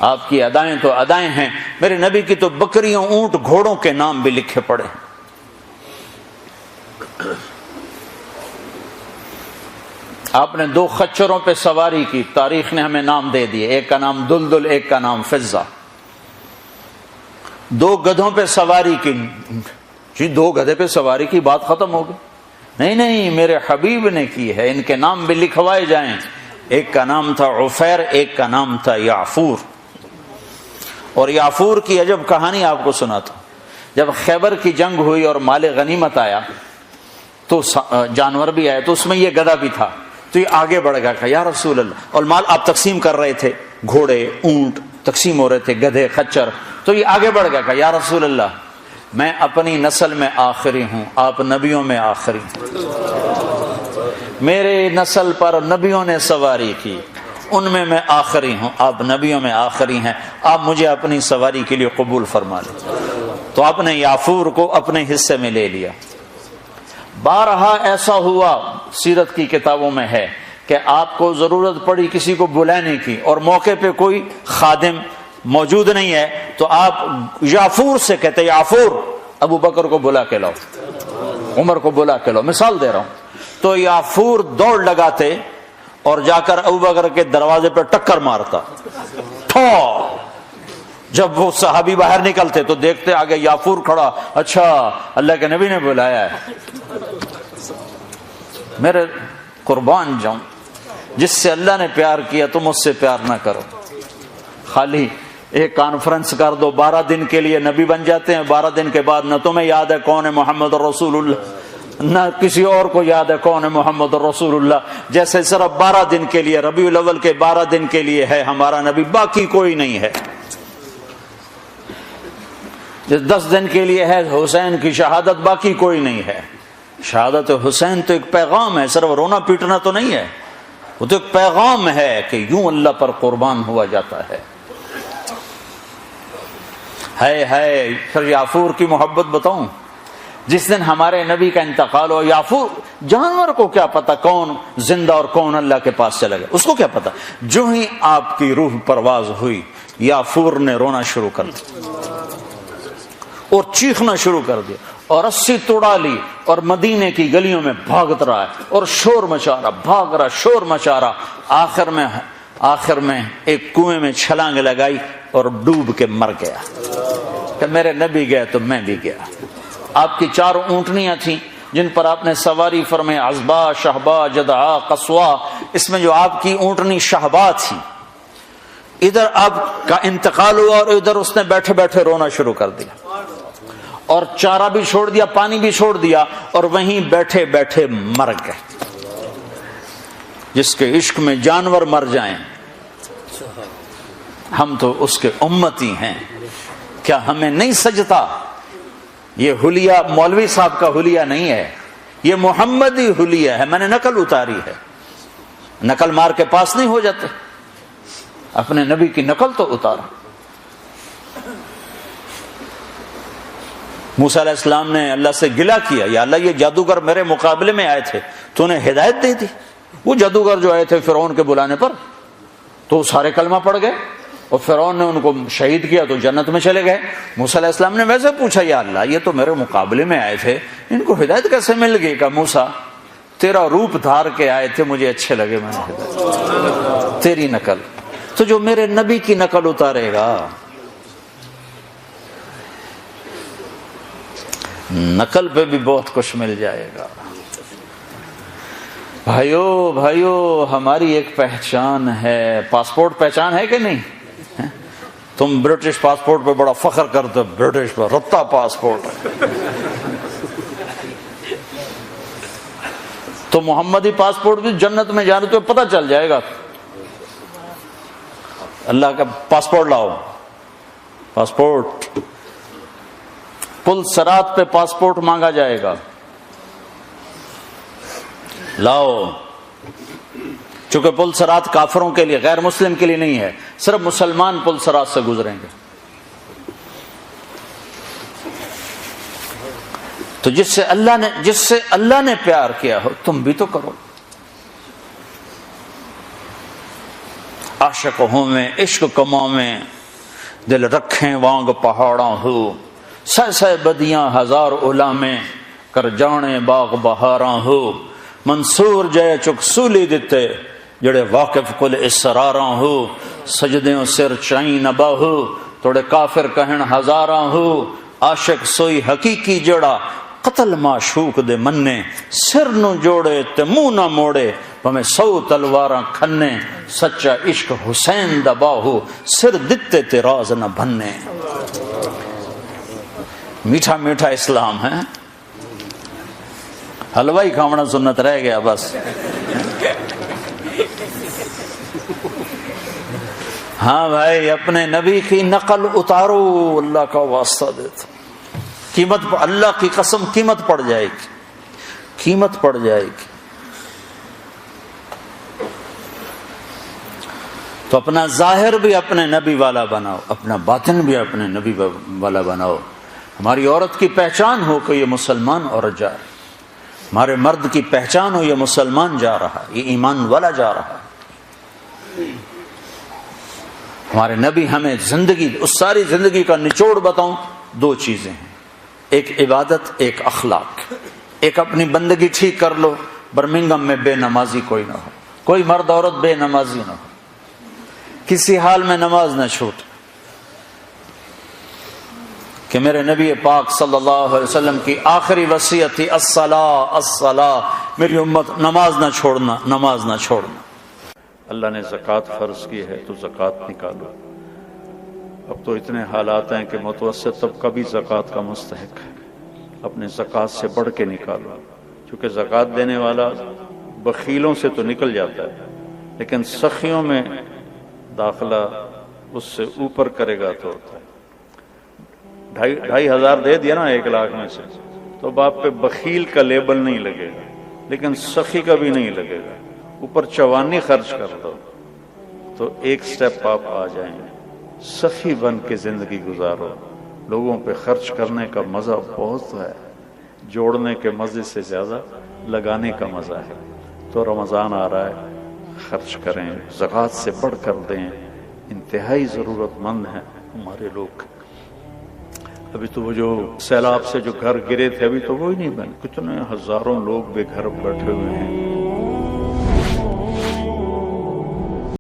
آپ کی ادائیں تو ادائیں ہیں، میرے نبی کی تو بکریوں، اونٹ، گھوڑوں کے نام بھی لکھے پڑے ہیں۔ آپ نے 2 خچروں پہ سواری کی، تاریخ نے ہمیں نام دے دیے، ایک کا نام دلدل، ایک کا نام فضہ۔ 2 گدھوں پہ سواری کی، جی 2 گدھے پہ سواری کی، بات ختم ہو گئی؟ نہیں، میرے حبیب نے کی ہے، ان کے نام بھی لکھوائے جائیں۔ ایک کا نام تھا عفیر، ایک کا نام تھا یعفور۔ اور یعفور کی عجب کہانی آپ کو سناتا ہوں۔ جب خیبر کی جنگ ہوئی اور مال غنیمت آیا تو جانور بھی آئے، تو اس میں یہ گدھا بھی تھا، تو یہ آگے بڑھ گیا کہ یا رسول اللہ، اور مال آپ تقسیم کر رہے تھے، گھوڑے، اونٹ تقسیم ہو رہے تھے، گدھے، خچر، تو یہ آگے بڑھ گیا کہ یا رسول اللہ، میں اپنی نسل میں آخری ہوں، آپ نبیوں میں آخری ہیں، میرے نسل پر نبیوں نے سواری کی، ان میں آخری ہوں، آپ نبیوں میں آخری ہیں، آپ مجھے اپنی سواری کے لیے قبول فرما لیں۔ تو آپ نے یعفور کو اپنے حصے میں لے لیا۔ بارہا ایسا ہوا، سیرت کی کتابوں میں ہے کہ آپ کو ضرورت پڑی کسی کو بلانے کی اور موقع پہ کوئی خادم موجود نہیں ہے، تو آپ یعفور سے کہتے یعفور ابو بکر کو بلا کے لاؤ، عمر کو بلا کے لاؤ، مثال دے رہا ہوں۔ تو یعفور دوڑ لگاتے اور جا کر ابو بکر کے دروازے پہ ٹکر مارتا، ٹھو۔ جب وہ صحابی باہر نکلتے تو دیکھتے آگے یعفور کھڑا، اچھا اللہ کے نبی نے بلایا ہے۔ میرے قربان جاؤں، جس سے اللہ نے پیار کیا تم اس سے پیار نہ کرو۔ خالی ایک کانفرنس کر دو، 12 دن کے لیے نبی بن جاتے ہیں، 12 دن کے بعد نہ تمہیں یاد ہے کون ہے محمد رسول اللہ، نہ کسی اور کو یاد ہے کون ہے محمد رسول اللہ۔ جیسے صرف 12 دن کے لیے، ربیع الاول کے 12 دن کے لیے ہے ہمارا نبی، باقی کوئی نہیں ہے۔ 10 دن کے لیے ہے حسین کی شہادت، باقی کوئی نہیں ہے۔ شہادت حسین تو ایک پیغام ہے، صرف رونا پیٹنا تو نہیں ہے، وہ تو ایک پیغام ہے کہ یوں اللہ پر قربان ہوا جاتا ہے۔ پھر یعفور کی محبت بتاؤں، جس دن ہمارے نبی کا انتقال ہو، یعفور جانور کو کیا پتا کون زندہ اور کون اللہ کے پاس چلا گیا، اس کو کیا پتا، جو ہی آپ کی روح پرواز ہوئی یعفور نے رونا شروع کر دیا اور چیخنا شروع کر دیا اور رسی توڑا لی اور مدینے کی گلیوں میں بھاگت رہا ہے اور شور مچا رہا، بھاگ رہا، شور مچا رہا۔ آخر میں ایک کنویں میں چھلانگ لگائی اور ڈوب کے مر گیا کہ میرے نبی گئے تو میں بھی گیا۔ آپ کی 4 اونٹنیاں تھیں جن پر آپ نے سواری فرمائی، عزبا، شہبا، جدعا، قصوا۔ اس میں جو آپ کی اونٹنی شہبا تھی، ادھر آپ کا انتقال ہوا اور ادھر اس نے بیٹھے بیٹھے رونا شروع کر دیا اور چارہ بھی چھوڑ دیا، پانی بھی چھوڑ دیا اور وہیں بیٹھے بیٹھے مر گئے۔ جس کے عشق میں جانور مر جائیں، ہم تو اس کے امتی ہیں، کیا ہمیں نہیں سجتا؟ یہ حلیہ مولوی صاحب کا حلیہ نہیں ہے، یہ محمدی حلیہ ہے، میں نے نقل اتاری ہے۔ نقل مار کے پاس نہیں ہو جاتے، اپنے نبی کی نقل تو اتارا۔ موسیٰ علیہ السلام نے اللہ سے گلہ کیا، یا اللہ یہ جادوگر میرے مقابلے میں آئے تھے، تو انہیں ہدایت دے دی۔ وہ جادوگر جو آئے تھے فرعون کے بلانے پر، تو سارے کلمہ پڑھ گئے اور فرعون نے ان کو شہید کیا تو جنت میں چلے گئے۔ موسیٰ علیہ السلام نے ویسے پوچھا، یا اللہ یہ تو میرے مقابلے میں آئے تھے، ان کو ہدایت کیسے مل گئی؟ کہ موسیٰ تیرا روپ دھار کے آئے تھے، مجھے اچھے لگے، میں نے ہدایت تیری نقل۔ تو جو میرے نبی کی نقل اتارے گا، نقل پہ بھی بہت کچھ مل جائے گا۔ بھائیو ہماری ایک پہچان ہے، پاسپورٹ پہچان ہے کہ نہیں؟ تم برٹش پاسپورٹ پہ بڑا فخر کرتے ہو، برٹش پہ رتا پاسپورٹ ہے، تو محمدی پاسپورٹ بھی جنت میں جانے تو پتہ چل جائے گا۔ اللہ کا پاسپورٹ لاؤ، پاسپورٹ پل صراط پہ پاسپورٹ مانگا جائے گا، لاؤ۔ چونکہ پل صراط کافروں کے لیے، غیر مسلم کے لیے نہیں ہے، صرف مسلمان پل صراط سے گزریں گے۔ تو جس سے اللہ نے پیار کیا ہو، تم بھی تو کرو۔ عاشق ہوویں عشق کماویں دل رکھیں وانگ پہاڑاں ہو سہ سہ بدیاں ہزار علامیں کر جانے باغ بہاراں ہو منصور جے چک سولی دتے جڑے واقف کل اسراراں ہو سجدیوں سر چائیں نبا ہو توڑے کافر کہن ہزاراں ہو عاشق سوئی حقیقی جڑا قتل معشوق دے مننے سر نو جوڑے تے منہ نہ موڑے پمیں 100 تلواراں کھنے سچا عشق حسین دا باہو سر دتے تے راز نہ بھنے۔ میٹھا میٹھا اسلام ہے، حلوائی کھاونا سنت رہ گیا بس۔ ہاں بھائی اپنے نبی کی نقل اتارو، اللہ کا واسطہ دیتا، قیمت اللہ کی قسم قیمت پڑ جائے گی، قیمت پڑ جائے گی۔ تو اپنا ظاہر بھی اپنے نبی والا بناؤ، اپنا باطن بھی اپنے نبی والا بناؤ۔ ہماری عورت کی پہچان ہو کہ یہ مسلمان عورت جا رہی، ہمارے مرد کی پہچان ہو یہ مسلمان جا رہا، یہ ایمان والا جا رہا۔ ہمارے نبی ہمیں زندگی، اس ساری زندگی کا نچوڑ بتاؤں، 2 چیزیں ہیں، ایک عبادت، ایک اخلاق۔ ایک اپنی بندگی ٹھیک کر لو، برمنگم میں بے نمازی کوئی نہ ہو، کوئی مرد عورت بے نمازی نہ ہو، کسی حال میں نماز نہ چھوٹ، کہ میرے نبی پاک صلی اللہ علیہ وسلم کی آخری وصیت تھی الصلاۃ الصلاۃ، میری امت نماز نہ چھوڑنا، نماز نہ چھوڑنا۔ اللہ نے زکوٰۃ فرض کی ہے تو زکوٰۃ نکالو۔ اب تو اتنے حالات ہیں کہ متوسط طبقہ بھی زکوٰۃ کا مستحق ہے، اپنے زکوٰۃ سے بڑھ کے نکالو، چونکہ زکوٰۃ دینے والا بخیلوں سے تو نکل جاتا ہے، لیکن سخیوں میں داخلہ اس سے اوپر کرے گا تو ہوتا ہے۔ 2,500 دے دیا نا 1 لاکھ میں سے، تو باپ پہ بخیل کا لیبل نہیں لگے گا، لیکن سخی کا بھی نہیں لگے گا۔ اوپر 54 خرچ کر دو تو 1 سٹیپ آپ آ جائیں گے۔ سخی بن کے زندگی گزارو، لوگوں پہ خرچ کرنے کا مزہ بہت ہے، جوڑنے کے مزے سے زیادہ لگانے کا مزہ ہے۔ تو رمضان آ رہا ہے، خرچ کریں، زکوٰۃ سے بڑھ کر دیں، انتہائی ضرورت مند ہیں ہمارے لوگ۔ ابھی تو وہ جو سیلاب سے جو گھر گرے تھے ابھی تو وہ ہی نہیں بنے، کتنے ہزاروں لوگ بے گھر بیٹھے ہوئے ہیں۔